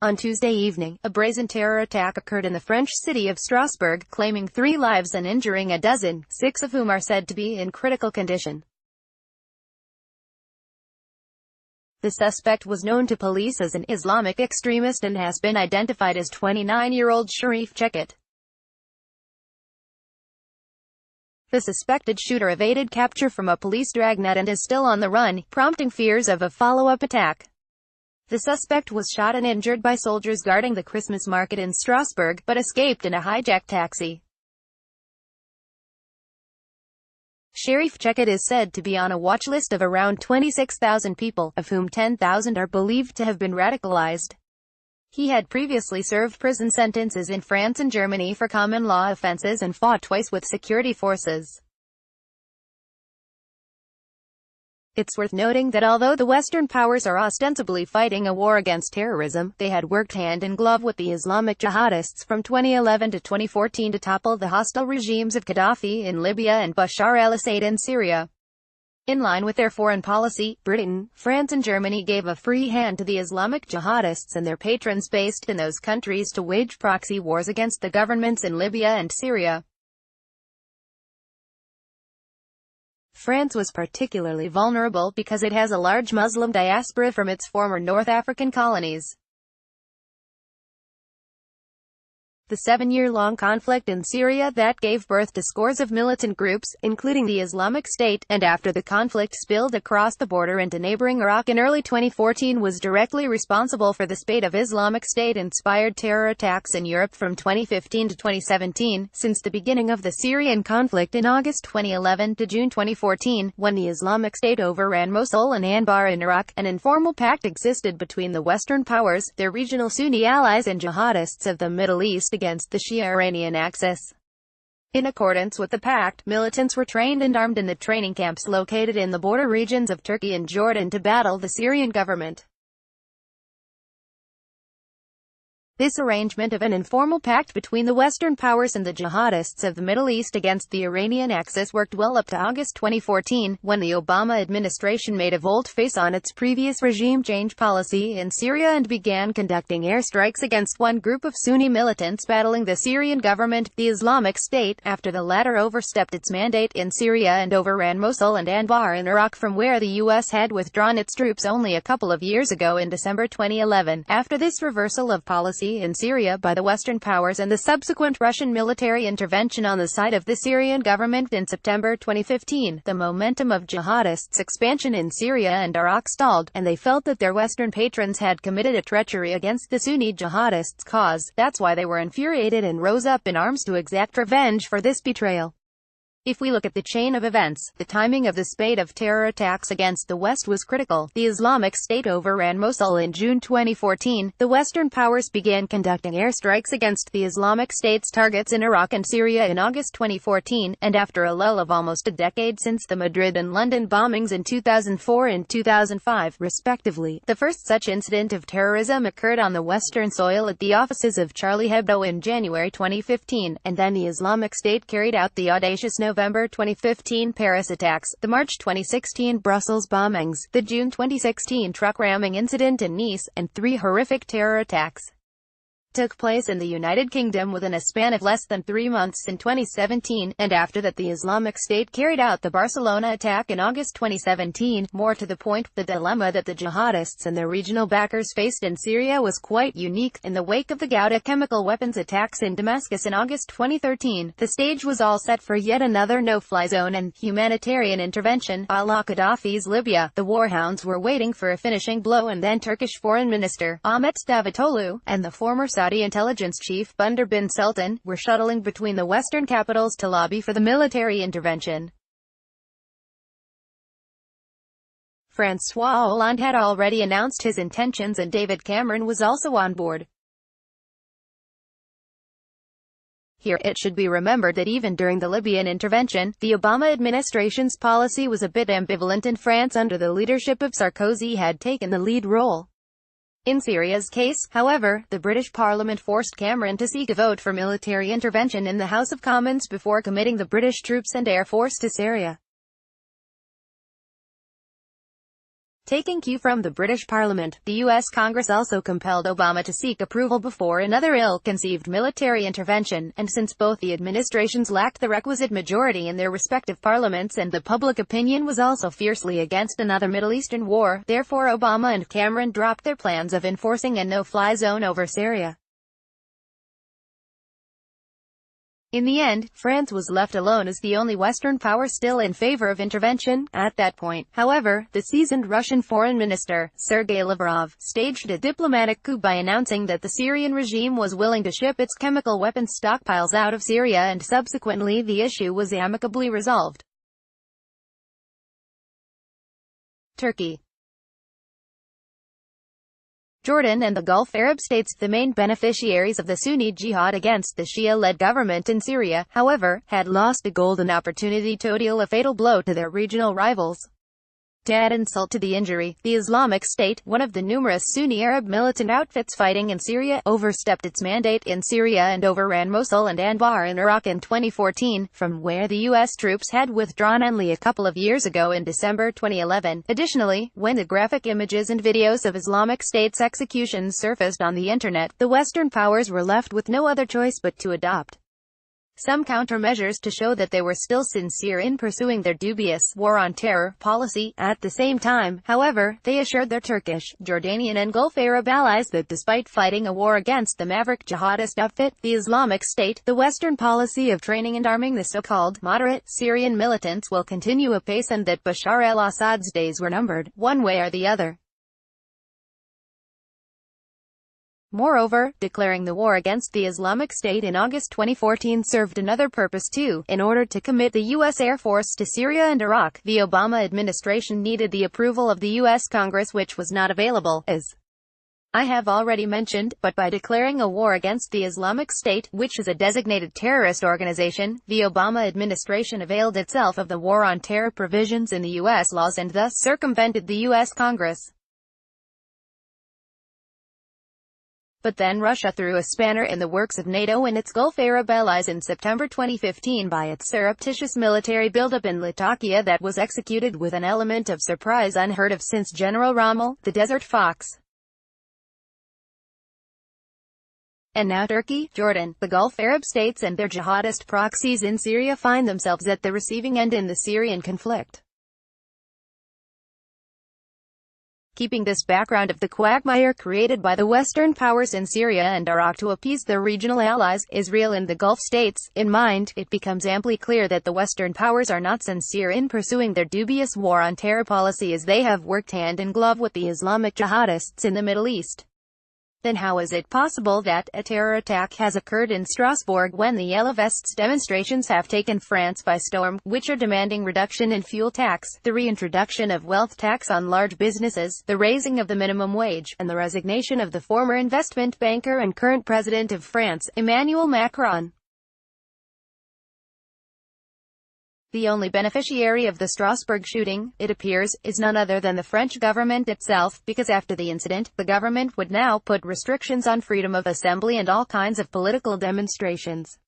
On Tuesday evening, a brazen terror attack occurred in the French city of Strasbourg, claiming 3 lives and injuring a dozen, 6 of whom are said to be in critical condition. The suspect was known to police as an Islamic extremist and has been identified as 29-year-old Sharif Cheket. The suspected shooter evaded capture from a police dragnet and is still on the run, prompting fears of a follow-up attack. The suspect was shot and injured by soldiers guarding the Christmas market in Strasbourg, but escaped in a hijacked taxi. Sharif Cheket is said to be on a watch list of around 26,000 people, of whom 10,000 are believed to have been radicalized. He had previously served prison sentences in France and Germany for common law offenses and fought twice with security forces. It's worth noting that although the Western powers are ostensibly fighting a war against terrorism, they had worked hand in glove with the Islamic jihadists from 2011 to 2014 to topple the hostile regimes of Gaddafi in Libya and Bashar al-Assad in Syria. In line with their foreign policy, Britain, France and Germany gave a free hand to the Islamic jihadists and their patrons based in those countries to wage proxy wars against the governments in Libya and Syria. France was particularly vulnerable because it has a large Muslim diaspora from its former North African colonies. The 7-year-long conflict in Syria that gave birth to scores of militant groups, including the Islamic State, and after the conflict spilled across the border into neighboring Iraq in early 2014 was directly responsible for the spate of Islamic State-inspired terror attacks in Europe from 2015 to 2017, since the beginning of the Syrian conflict in August 2011 to June 2014, when the Islamic State overran Mosul and Anbar in Iraq. An informal pact existed between the Western powers, their regional Sunni allies and jihadists of the Middle East against the Shia-Iranian axis. In accordance with the pact, militants were trained and armed in the training camps located in the border regions of Turkey and Jordan to battle the Syrian government. This arrangement of an informal pact between the Western powers and the jihadists of the Middle East against the Iranian axis worked well up to August 2014, when the Obama administration made a volte-face on its previous regime change policy in Syria and began conducting airstrikes against one group of Sunni militants battling the Syrian government, the Islamic State, after the latter overstepped its mandate in Syria and overran Mosul and Anbar in Iraq, from where the U.S. had withdrawn its troops only a couple of years ago in December 2011. After this reversal of policy in Syria by the Western powers and the subsequent Russian military intervention on the side of the Syrian government in September 2015, the momentum of jihadists' expansion in Syria and Iraq stalled, and they felt that their Western patrons had committed a treachery against the Sunni jihadists' cause. That's why they were infuriated and rose up in arms to exact revenge for this betrayal. If we look at the chain of events, the timing of the spate of terror attacks against the West was critical. The Islamic State overran Mosul in June 2014. The Western powers began conducting airstrikes against the Islamic State's targets in Iraq and Syria in August 2014, and after a lull of almost a decade since the Madrid and London bombings in 2004 and 2005, respectively, the first such incident of terrorism occurred on the Western soil at the offices of Charlie Hebdo in January 2015, and then the Islamic State carried out the audacious November 2015 Paris attacks, the March 2016 Brussels bombings, the June 2016 truck ramming incident in Nice, and 3 horrific terror attacks took place in the United Kingdom within a span of less than 3 months in 2017, and after that the Islamic State carried out the Barcelona attack in August 2017. More to the point, the dilemma that the jihadists and their regional backers faced in Syria was quite unique. In the wake of the Ghouta chemical weapons attacks in Damascus in August 2013, the stage was all set for yet another no-fly zone and humanitarian intervention, a la Gaddafi's Libya. The warhounds were waiting for a finishing blow, and then Turkish Foreign Minister Ahmet Davutoglu and the former Saudi intelligence chief Bandar bin Sultan were shuttling between the Western capitals to lobby for the military intervention. François Hollande had already announced his intentions, and David Cameron was also on board. Here, it should be remembered that even during the Libyan intervention, the Obama administration's policy was a bit ambivalent, and France under the leadership of Sarkozy had taken the lead role. In Syria's case, however, the British Parliament forced Cameron to seek a vote for military intervention in the House of Commons before committing the British troops and air force to Syria. Taking cue from the British Parliament, the U.S. Congress also compelled Obama to seek approval before another ill-conceived military intervention, and since both the administrations lacked the requisite majority in their respective parliaments and the public opinion was also fiercely against another Middle Eastern war, therefore Obama and Cameron dropped their plans of enforcing a no-fly zone over Syria. In the end, France was left alone as the only Western power still in favor of intervention. At that point, however, the seasoned Russian foreign minister, Sergei Lavrov, staged a diplomatic coup by announcing that the Syrian regime was willing to ship its chemical weapons stockpiles out of Syria, and subsequently the issue was amicably resolved. Turkey, Jordan and the Gulf Arab states, the main beneficiaries of the Sunni jihad against the Shia-led government in Syria, however, had lost a golden opportunity to deal a fatal blow to their regional rivals. To add insult to the injury, the Islamic State, one of the numerous Sunni Arab militant outfits fighting in Syria, overstepped its mandate in Syria and overran Mosul and Anbar in Iraq in 2014, from where the U.S. troops had withdrawn only a couple of years ago in December 2011. Additionally, when the graphic images and videos of Islamic State's executions surfaced on the internet, the Western powers were left with no other choice but to adopt some countermeasures to show that they were still sincere in pursuing their dubious war on terror policy. At the same time, however, they assured their Turkish, Jordanian and Gulf Arab allies that despite fighting a war against the maverick jihadist outfit, the Islamic State, the Western policy of training and arming the so-called moderate Syrian militants will continue apace, and that Bashar al-Assad's days were numbered, one way or the other. Moreover, declaring the war against the Islamic State in August 2014 served another purpose too. In order to commit the U.S. Air Force to Syria and Iraq, the Obama administration needed the approval of the U.S. Congress, which was not available, as I have already mentioned. But by declaring a war against the Islamic State, which is a designated terrorist organization, the Obama administration availed itself of the war on terror provisions in the U.S. laws and thus circumvented the U.S. Congress. But then Russia threw a spanner in the works of NATO and its Gulf Arab allies in September 2015 by its surreptitious military buildup in Latakia that was executed with an element of surprise unheard of since General Rommel, the Desert Fox. And now Turkey, Jordan, the Gulf Arab states and their jihadist proxies in Syria find themselves at the receiving end in the Syrian conflict. Keeping this background of the quagmire created by the Western powers in Syria and Iraq to appease their regional allies, Israel and the Gulf states, in mind, it becomes amply clear that the Western powers are not sincere in pursuing their dubious war on terror policy, as they have worked hand in glove with the Islamic jihadists in the Middle East. Then how is it possible that a terror attack has occurred in Strasbourg when the Yellow Vests demonstrations have taken France by storm, which are demanding reduction in fuel tax, the reintroduction of wealth tax on large businesses, the raising of the minimum wage, and the resignation of the former investment banker and current president of France, Emmanuel Macron? The only beneficiary of the Strasbourg shooting, it appears, is none other than the French government itself, because after the incident, the government would now put restrictions on freedom of assembly and all kinds of political demonstrations.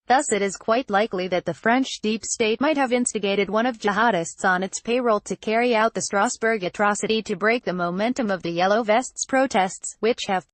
Thus it is quite likely that the French deep state might have instigated one of jihadists on its payroll to carry out the Strasbourg atrocity to break the momentum of the Yellow Vests protests, which have